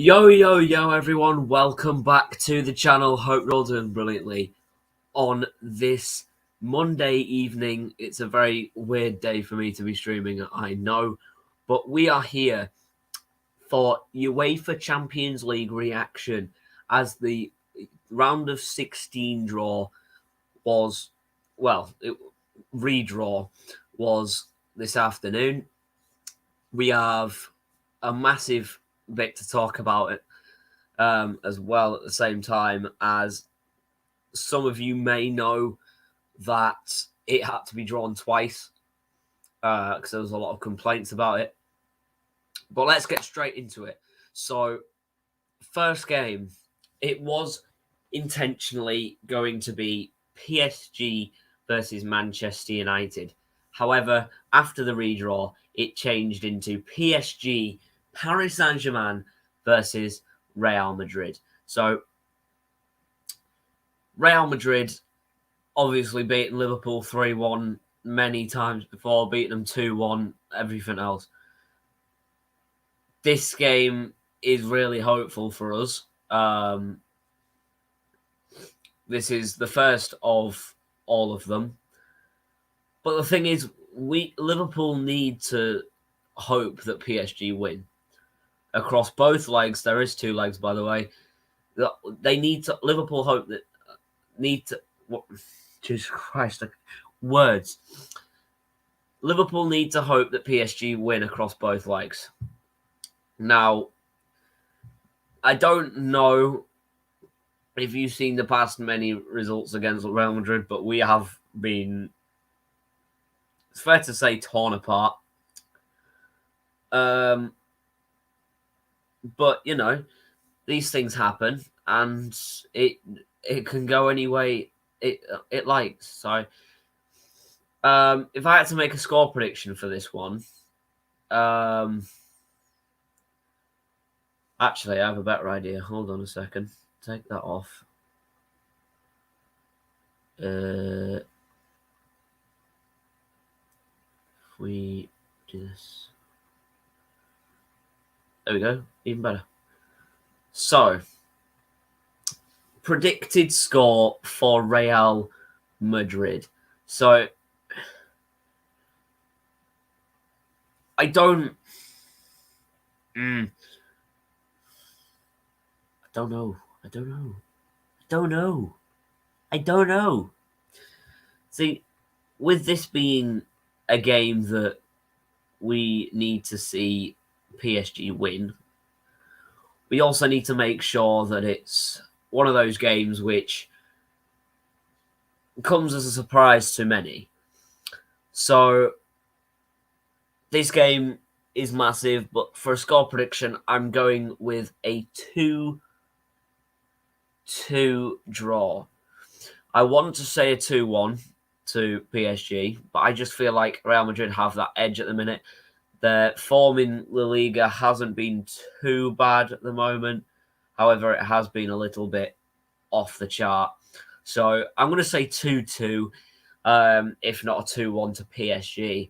Yo, everyone. Welcome back to the channel. Hope you're all doing brilliantly on this Monday evening. It's a very weird day for me to be streaming, I know. But we are here for UEFA Champions League reaction as the round of 16 draw was, redraw was this afternoon. We have a massive bit to talk about it as well at the same time, as some of you may know that it had to be drawn twice because there was a lot of complaints about it. But let's get straight into it. So, first game, it was intentionally going to be PSG versus Manchester United. However, after the redraw, it changed into PSG, Paris Saint-Germain versus Real Madrid. So, Real Madrid obviously beaten Liverpool 3-1 many times before, beating them 2-1, everything else. This game is really hopeful for us. This is the first of all of them. But the thing is, Liverpool need to hope that PSG win. Across both legs, there is two legs, by the way. They need to. Liverpool hope that Jesus Christ, words. Liverpool need to hope that PSG win across both legs. Now, I don't know if you've seen the past many results against Real Madrid, but we have been, it's fair to say, torn apart. But, you know, these things happen, and it can go any way it likes. So, if I had to make a score prediction for this one, actually, I have a better idea. Hold on a second. Take that off. If we do this. There we go. Even better. So, predicted score for Real Madrid. So, I don't know. See, with this being a game that we need to see PSG win, we also need to make sure that it's one of those games which comes as a surprise to many. So, this game is massive, but for a score prediction, I'm going with a 2-2 draw. I want to say a 2-1 to PSG, but I just feel like Real Madrid have that edge at the minute. Their form in La Liga hasn't been too bad at the moment. However, it has been a little bit off the chart. So I'm going to say 2-2, if not a 2-1 to PSG,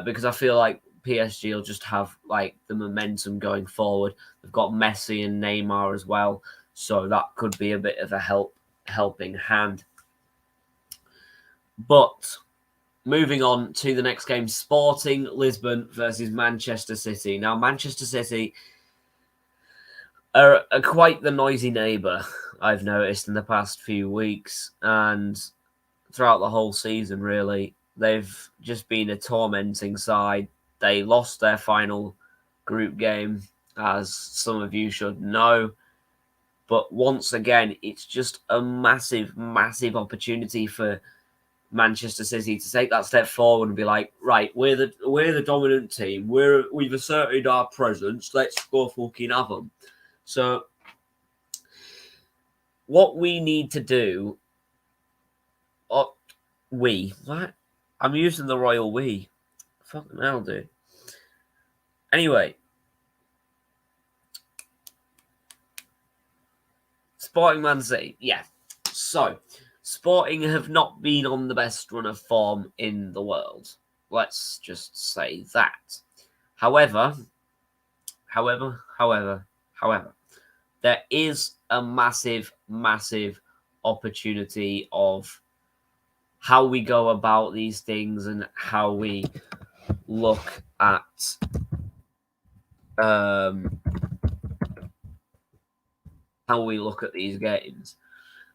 because I feel like PSG will just have like the momentum going forward. They've got Messi and Neymar as well, so that could be a bit of a helping hand. But moving on to the next game, Sporting Lisbon versus Manchester City. Now, Manchester City are quite the noisy neighbour, I've noticed in the past few weeks, and throughout the whole season, really. They've just been a tormenting side. They lost their final group game, as some of you should know. But once again, it's just a massive, massive opportunity for Manchester City to take that step forward and be like, right, we're the dominant team. We've asserted our presence. Let's go fucking have them. So, what we need to do, I'm using the royal we. Fucking hell, dude. Anyway, Sporting Man City, yeah. So, Sporting have not been on the best run of form in the world. Let's just say that. However, However, there is a massive, massive opportunity of how we go about these things and how we look at these games.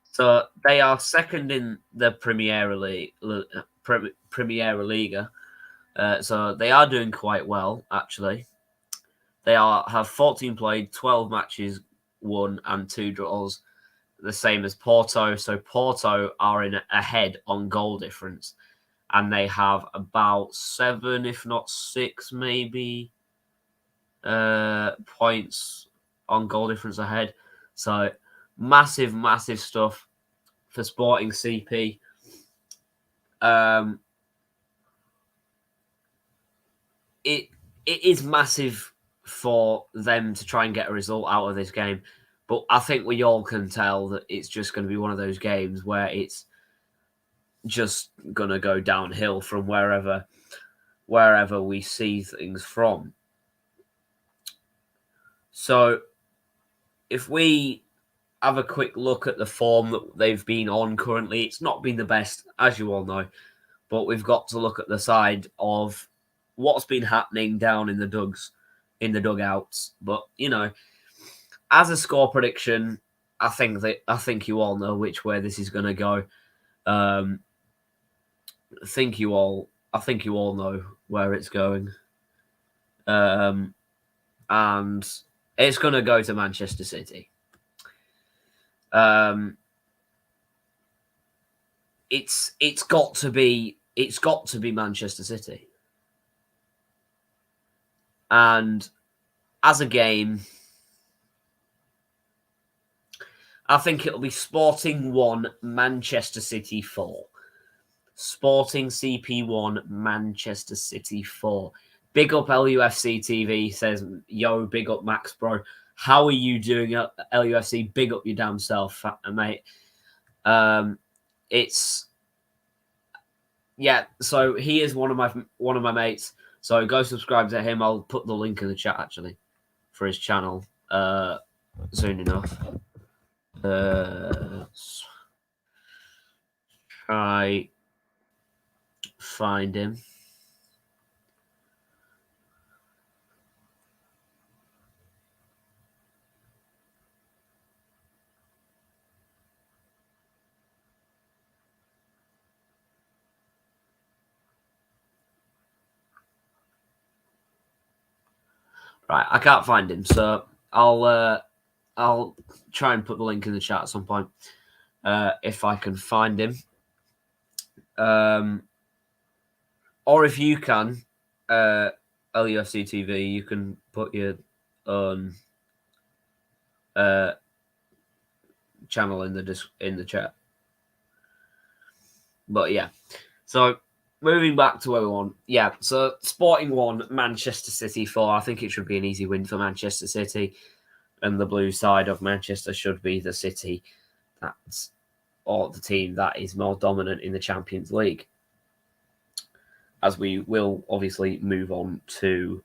So they are second in the Premier League, Premier Liga. So they are doing quite well, actually. They have 14 played, 12 matches won, and 2 draws, the same as Porto. So Porto are ahead on goal difference, and they have about 7, if not 6, maybe points on goal difference ahead. So massive, massive stuff for Sporting CP. It is massive for them to try and get a result out of this game, but I think we all can tell that it's just going to be one of those games where it's just going to go downhill from wherever we see things from. So if we have a quick look at the form that they've been on currently, it's not been the best, as you all know, but we've got to look at the side of what's been happening down in the dugouts. But as a score prediction, I think you all know which way this is going to go. I think you all know where it's going, and it's going to go to Manchester City. It's got to be Manchester City, and as a game, I think it'll be Sporting 1, Manchester City 4. Sporting CP 1, Manchester City 4. Big up LUFC TV, says, yo, big up Max, bro. How are you doing, LUFC? Big up your damn self, mate. So he is one of my mates. So go subscribe to him. I'll put the link in the chat, actually, for his channel soon enough. Try find him. Right, I can't find him, so I'll try and put the link in the chat at some point if I can find him. Or if you can, LUFC TV, you can put your own channel in the chat. But yeah, so moving back to where we want. Yeah, so Sporting 1, Manchester City 4. I think it should be an easy win for Manchester City, and the blue side of Manchester should be the City or the team that is more dominant in the Champions League. As we will obviously move on to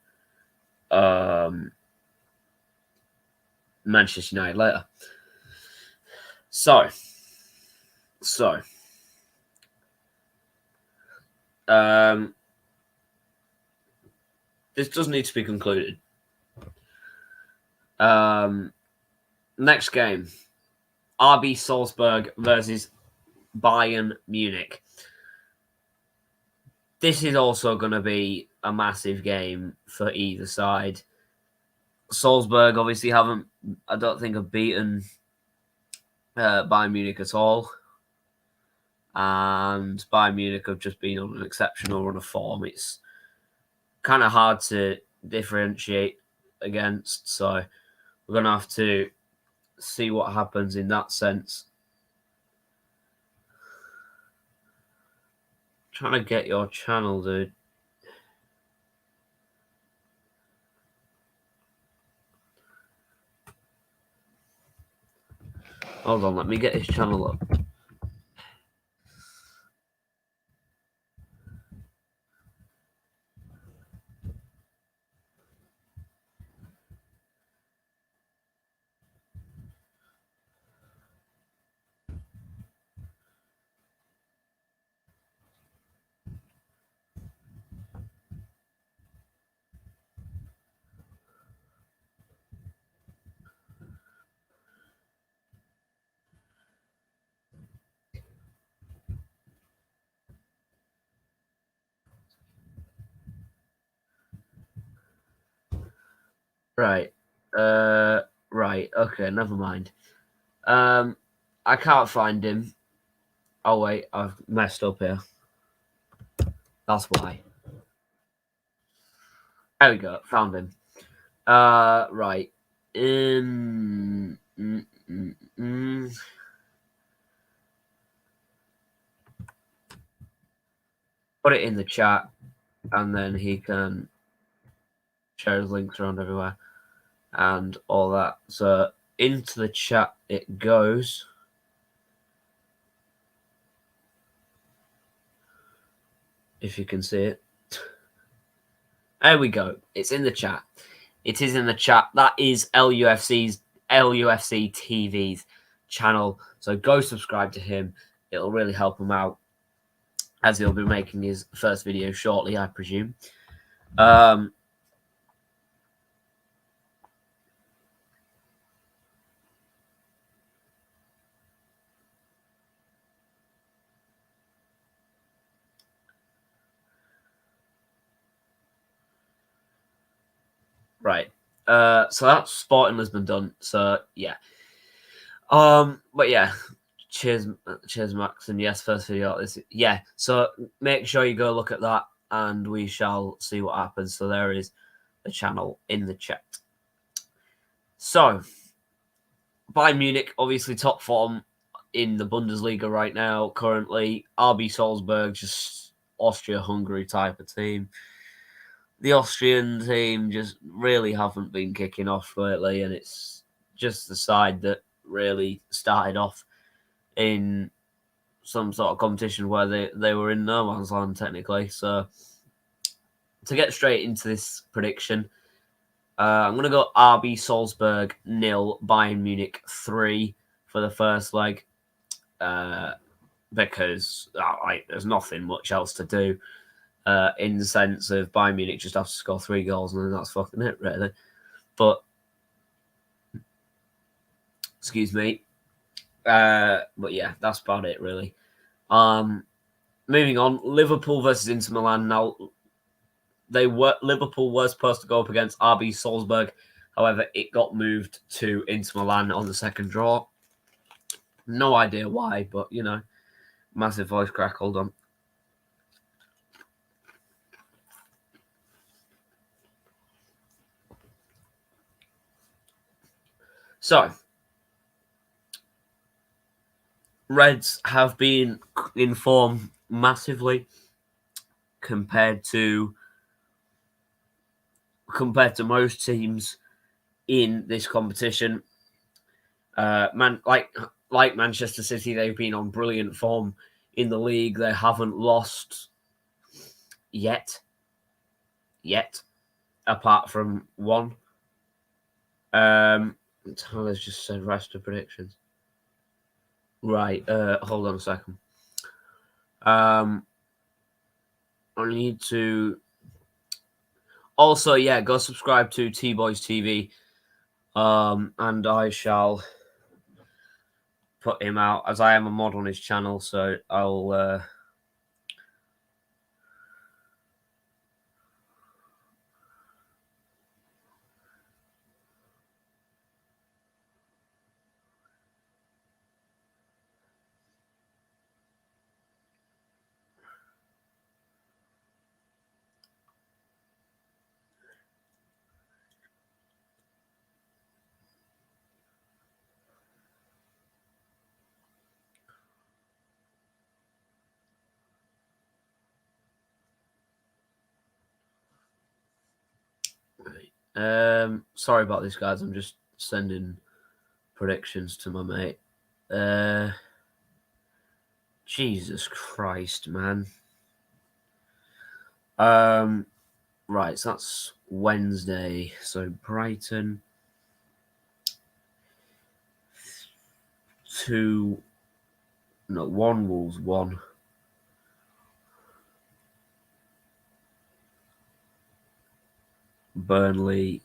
Manchester United later. So this does need to be concluded. Next game, RB Salzburg versus Bayern Munich. This is also going to be a massive game for either side. Salzburg obviously have beaten Bayern Munich at all. And Bayern Munich have just been on an exceptional run of form. It's kind of hard to differentiate against. So we're going to have to see what happens in that sense. Trying to get your channel, dude. Hold on, let me get his channel up. Right. Right. Okay, never mind. I can't find him. Oh wait, I've messed up here. That's why. There we go. Found him. Right. Um, mm, mm, mm. Put it in the chat, and then he can share his links around everywhere and all that. So into the chat it goes. If you can see it. There we go. It's in the chat. It is in the chat. That is LUFC TV's channel. So go subscribe to him. It'll really help him out, as he'll be making his first video shortly, I presume. Right. So that's Sporting Lisbon done. So yeah. But yeah, cheers, Max, and yes, first video. Yeah. So make sure you go look at that, and we shall see what happens. So there is the channel in the chat. So Bayern Munich, obviously top form in the Bundesliga right now. Currently, RB Salzburg, just Austria-Hungary type of team. The Austrian team just really haven't been kicking off lately, and it's just the side that really started off in some sort of competition where they were in no man's land, technically. So to get straight into this prediction, I'm going to go RB Salzburg 0, Bayern Munich 3 for the first leg, because there's nothing much else to do. In the sense of Bayern Munich just have to score 3 goals and then that's fucking it, really. But, excuse me. But yeah, that's about it, really. Moving on, Liverpool versus Inter Milan. Now, Liverpool were supposed to go up against RB Salzburg. However, it got moved to Inter Milan on the second draw. No idea why, but, you know, massive voice crack. Hold on. So, Reds have been in form massively compared to most teams in this competition. Like Manchester City, they've been on brilliant form in the league. They haven't lost yet, apart from one. Tyler's just said rest of predictions. Right. Hold on a second. I need to. Also, yeah, go subscribe to T Boys TV. And I shall put him out, as I am a mod on his channel, so I'll sorry about this, guys. I'm just sending predictions to my mate. Jesus Christ, man. Right, so that's Wednesday. So Brighton 2, no, 1 Wolves 1. Burnley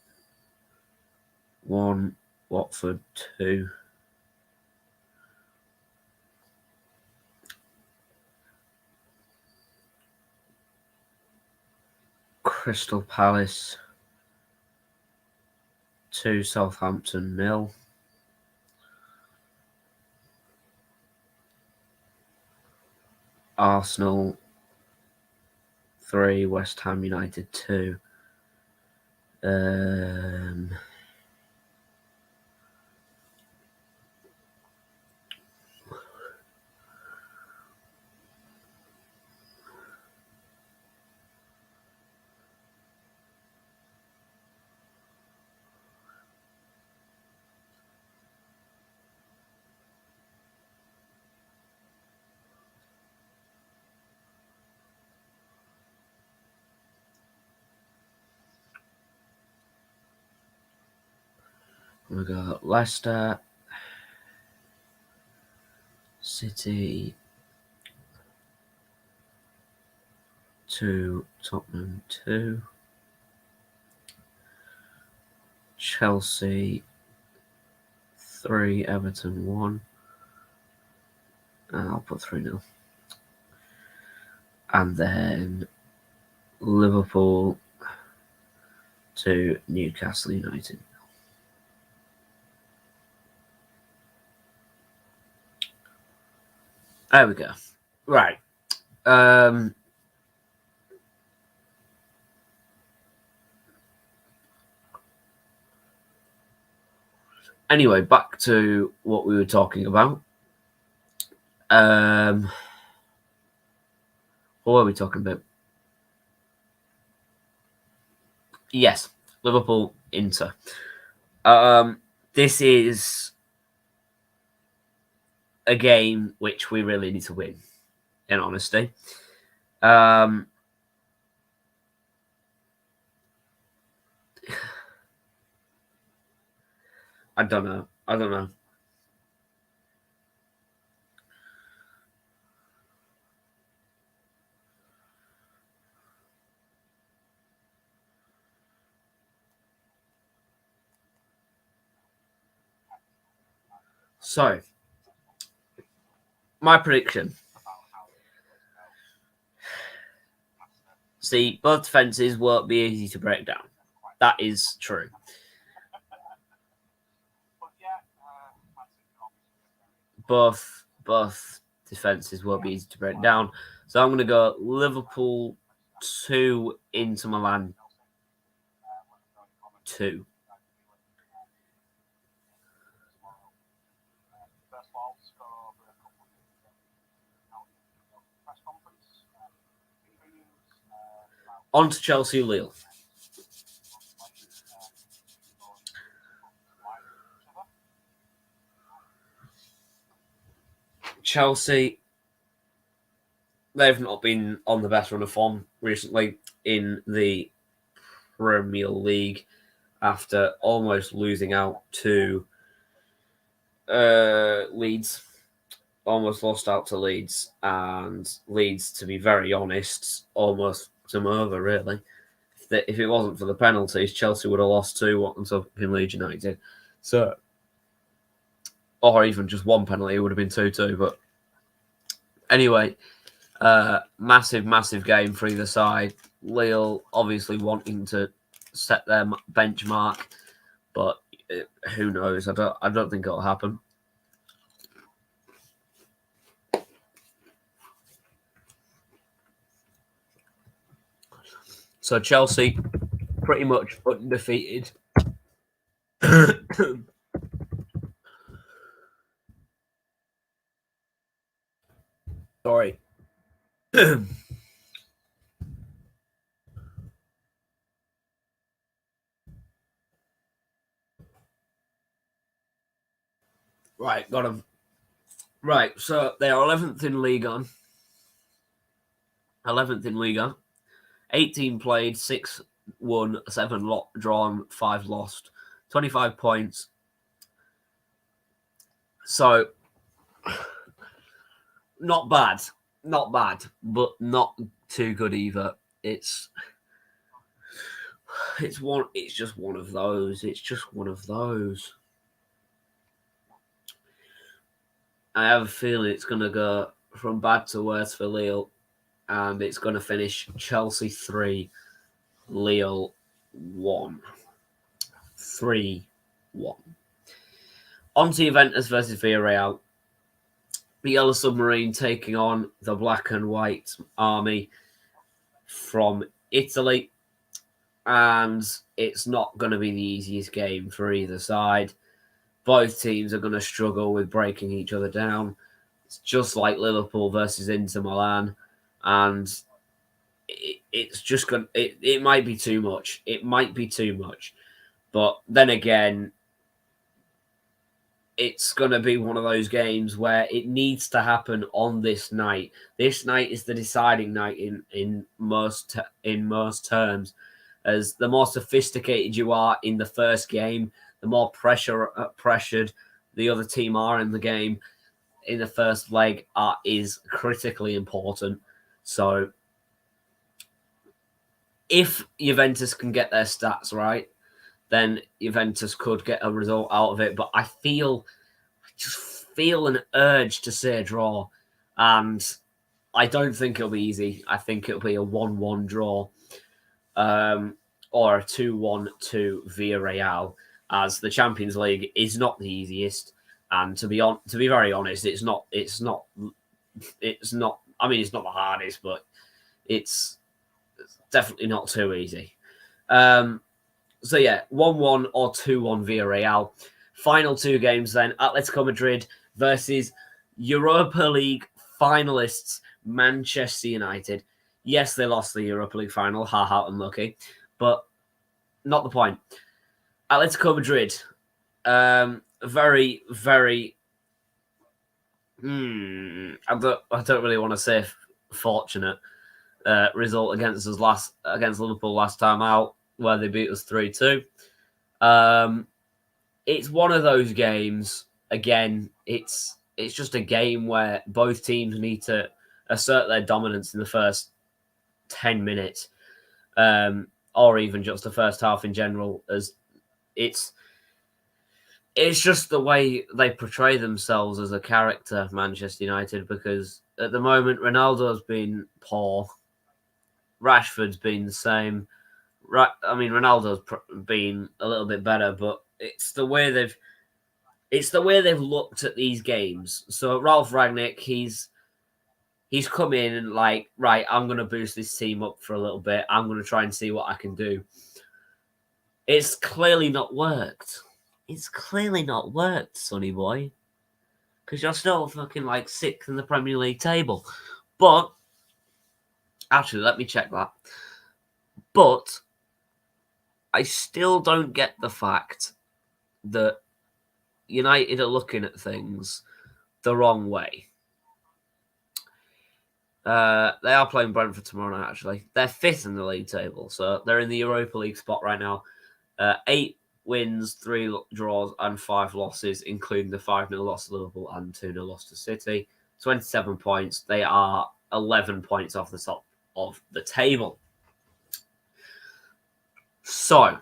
1, Watford 2. Crystal Palace 2, Southampton 0. Arsenal 3, West Ham United 2. We got Leicester, City 2, Tottenham 2, Chelsea 3, Everton 1. I'll put 3-0. And then Liverpool 2, Newcastle United. There we go. Right. Anyway, back to what we were talking about. What were we talking about? Yes, Liverpool, Inter. This is a game which we really need to win, in honesty. I don't know. So, my prediction. See, both defences won't be easy to break down. That is true. Both defences won't be easy to break down. So I'm going to go Liverpool 2, Inter Milan 2. On to Chelsea Lille. Chelsea, they've not been on the best run of form recently in the Premier League after almost losing out to Leeds. Almost lost out to Leeds, and Leeds, to be very honest, almost took them over, really. If it wasn't for the penalties, Chelsea would have lost 2-1 to Leeds United. So, or even just one penalty, it would have been 2-2. But anyway, massive game for either side. Lille obviously wanting to set their benchmark, but who knows? I don't think it'll happen. So Chelsea, pretty much undefeated. Sorry. Right, got them. Right, so they are 11th in Ligue 1. 11th in Ligue 1. 18 played, 6 won, 7 drawn, 5 lost. 25 points. So, not bad, but not too good either. It's just one of those. It's just one of those. I have a feeling it's going to go from bad to worse for Lille, and it's going to finish Chelsea 3, Lille 1. 3-1. On to Juventus versus Villarreal. The Yellow Submarine taking on the Black and White Army from Italy. And it's not going to be the easiest game for either side. Both teams are going to struggle with breaking each other down. It's just like Liverpool versus Inter Milan. And it's just going to... It might be too much. It might be too much. But then again, it's going to be one of those games where it needs to happen on this night. This night is the deciding night in most terms, as the more sophisticated you are in the first game, the more pressured the other team are in the game in the first leg is critically important. So if Juventus can get their stats right, then Juventus could get a result out of it. But I just feel an urge to say a draw. And I don't think it'll be easy. I think it'll be a 1-1 draw. Or a 2-1 to Villarreal, as the Champions League is not the easiest. And to be very honest, it's not. I mean, it's not the hardest, but it's definitely not too easy. So yeah, 1-1 or 2-1 Villarreal. Final two games then: Atletico Madrid versus Europa League finalists Manchester United. Yes, they lost the Europa League final. Ha, unlucky. But not the point. Atletico Madrid, very, very... I don't really want to say fortunate result against Liverpool last time out, where they beat us 3-2. It's one of those games. Again, it's just a game where both teams need to assert their dominance in the first 10 minutes, or even just the first half in general, as it's just the way they portray themselves as a character, Manchester United, because at the moment Ronaldo's been poor, Rashford's been the same. Ronaldo's been a little bit better, but it's the way they've looked at these games. So Ralph Rangnick, he's come in and like, right, I'm going to boost this team up for a little bit. I'm going to try and see what I can do. It's clearly not worked. It's clearly not worked, sonny boy. Because you're still fucking like 6th in the Premier League table. But, actually, let me check that. But, I still don't get the fact that United are looking at things the wrong way. They are playing Brentford tomorrow night, actually. They're 5th in the league table, so they're in the Europa League spot right now. 8 wins, 3 draws, and 5 losses, including the 5-0 loss to Liverpool and 2-0 loss to City. 27 points. They are 11 points off the top of the table. So,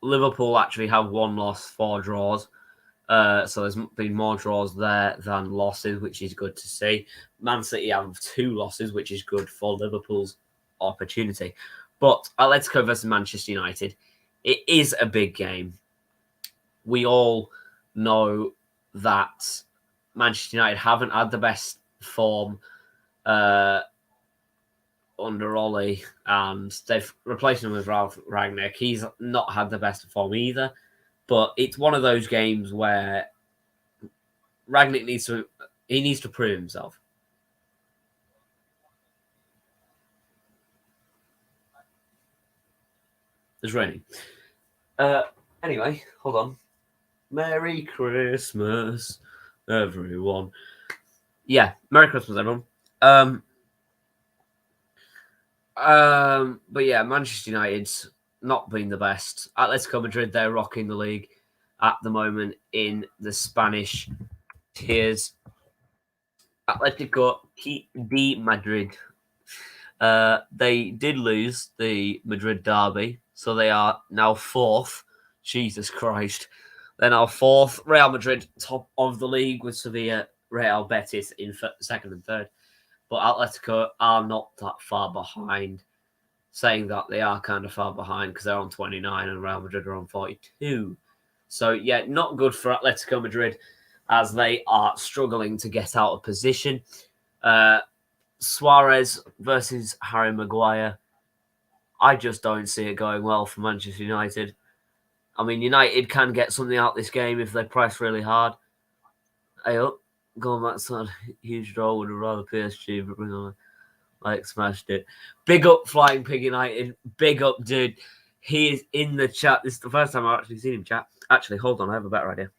Liverpool actually have 1 loss, 4 draws. So there's been more draws there than losses, which is good to see. Man City have 2 losses, which is good for Liverpool's opportunity. But Atletico versus Manchester United, it is a big game. We all know that Manchester United haven't had the best form under Ollie, and they've replaced him with Ralph Rangnick. He's not had the best form either. But it's one of those games where Rangnick needs to prove himself. It's raining. Anyway, hold on. Merry Christmas, everyone. Yeah, Merry Christmas, everyone. But yeah, Manchester United's not been the best. Atletico Madrid, they're rocking the league at the moment in the Spanish tiers. Atletico de Madrid. They did lose the Madrid derby, so they are now 4th. Jesus Christ. They're now 4th. Real Madrid, top of the league, with Sevilla, Real Betis in 2nd and 3rd. But Atletico are not that far behind. saying that they are kind of far behind because they're on 29 and Real Madrid are on 42. So, yeah, not good for Atletico Madrid as they are struggling to get out of position. Suarez versus Harry Maguire. I just don't see it going well for Manchester United. I mean, United can get something out this game if they press really hard. Hey up, going back to a huge draw would have rather PSG, but bring on like smashed it. Big up, Flying Pig United. Big up, dude. He is in the chat. This is the first time I've actually seen him chat. Actually, hold on, I have a better idea.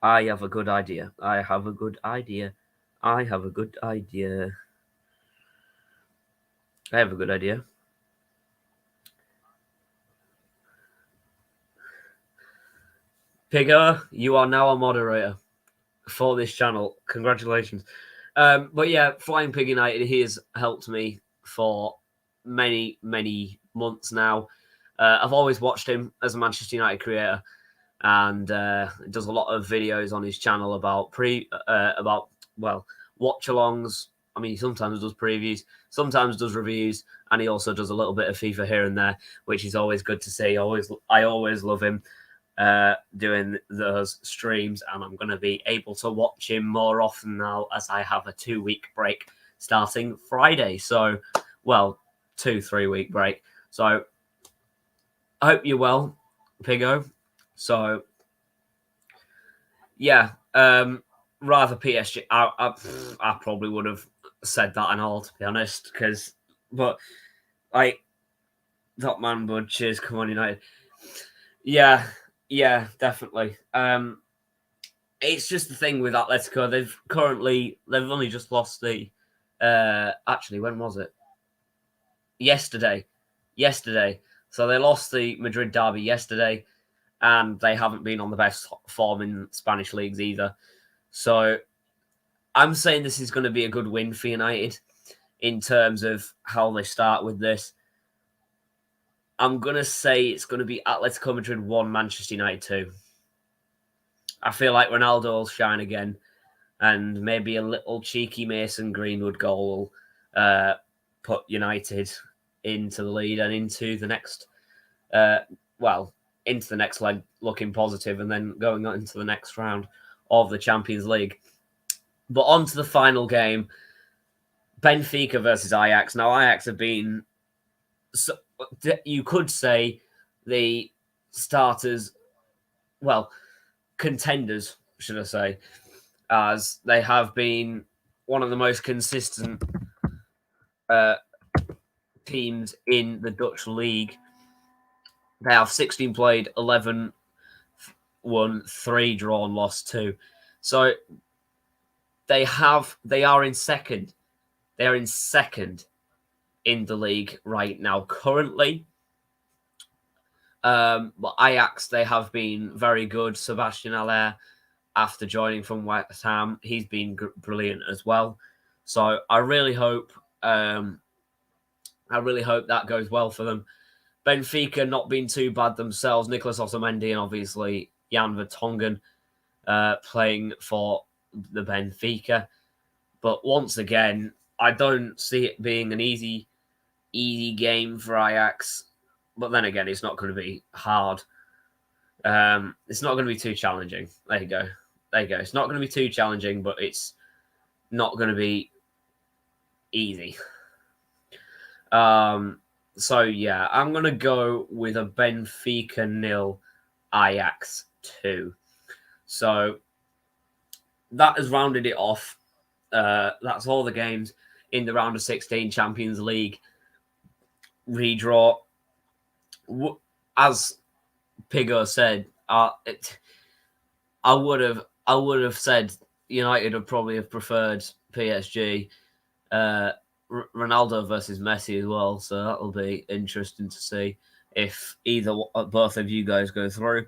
I have a good idea. Pigger, you are now a moderator for this channel. Congratulations. But yeah, Flying Pig United, he has helped me for many, many months now. I've always watched him as a Manchester United creator, and does a lot of videos on his channel about watch-alongs. I mean, he sometimes does previews, sometimes does reviews, and he also does a little bit of FIFA here and there, which is always good to see. I always love him doing those streams, and I'm going to be able to watch him more often now as I have a 2-week break starting Friday. So, 2-3 week break. So, I hope you're well, Pigo. So, yeah, rather PSG. I probably would have said that and all, to be honest, but like, top man, bud, cheers, come on, United. Yeah, definitely. It's just the thing with Atletico. They've only just lost the. Actually, when was it? Yesterday. So they lost the Madrid derby yesterday, and they haven't been on the best form in Spanish leagues either. So I'm saying this is going to be a good win for United in terms of how they start with this. I'm going to say it's going to be Atletico Madrid 1, Manchester United 2. I feel like Ronaldo will shine again, and maybe a little cheeky Mason Greenwood goal will put United into the lead and into the next, into the next leg looking positive, and then going on into the next round of the Champions League. But on to the final game, Benfica versus Ajax. Now, Ajax have been, you could say, the starters, contenders, should I say, as they have been one of the most consistent teams in the Dutch league. They have 16 played, 11 won, 3 drawn, lost 2. So they are in second. They are in second in the league right now currently. But Ajax, they have been very good. Sebastian Haller, after joining from West Ham, he's been brilliant as well. So I really hope that goes well for them. Benfica not been too bad themselves. Nicolas Otamendi and obviously Jan Vertonghen playing for the Benfica. But once again, I don't see it being an easy game for Ajax. But then again, it's not going to be hard. It's not going to be too challenging. There you go. It's not going to be too challenging, but it's not going to be easy. So, yeah, I'm going to go with a Benfica 0, Ajax 2. So, that has rounded it off. That's all the games in the round of 16 Champions League redraw. As Pigo said, I would have said United would probably have preferred PSG. Ronaldo versus Messi as well, so that'll be interesting to see if both of you guys go through.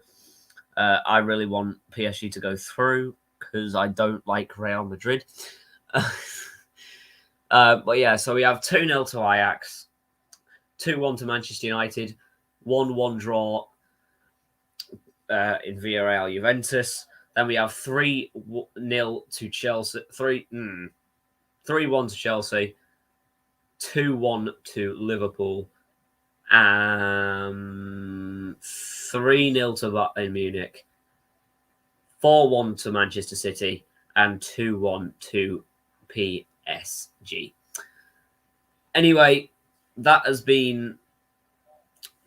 I really want PSG to go through because I don't like Real Madrid. But yeah, so we have 2-0 to Ajax, 2-1 to Manchester United, 1-1 draw in Villarreal Juventus. Then we have 3-0 to Chelsea, 3-1 to Chelsea, 2-1 to Liverpool, 3-0 to Bayern Munich, 4-1 to Manchester City, and 2-1 to PSG. Anyway, that has been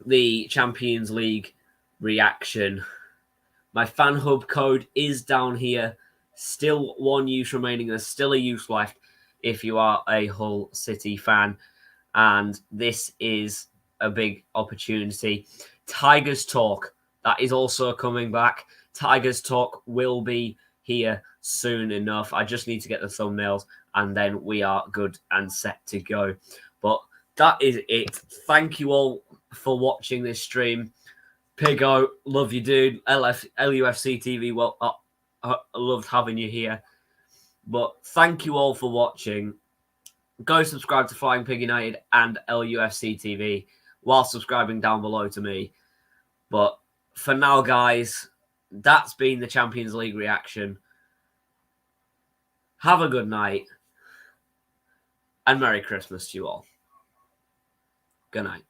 the Champions League reaction. My fan hub code is down here. Still one use remaining. There's still a use left if you are a Hull City fan. And this is a big opportunity. Tigers Talk, that is also coming back. Tigers Talk will be here soon enough. I just need to get the thumbnails and then we are good and set to go. But that is it. Thank you all for watching this stream. Pigo, love you, dude. LUFC TV, well, I loved having you here. But thank you all for watching. Go subscribe to Flying Pig United and LUFC TV while subscribing down below to me. But for now, guys, that's been the Champions League reaction. Have a good night and Merry Christmas to you all. Good night.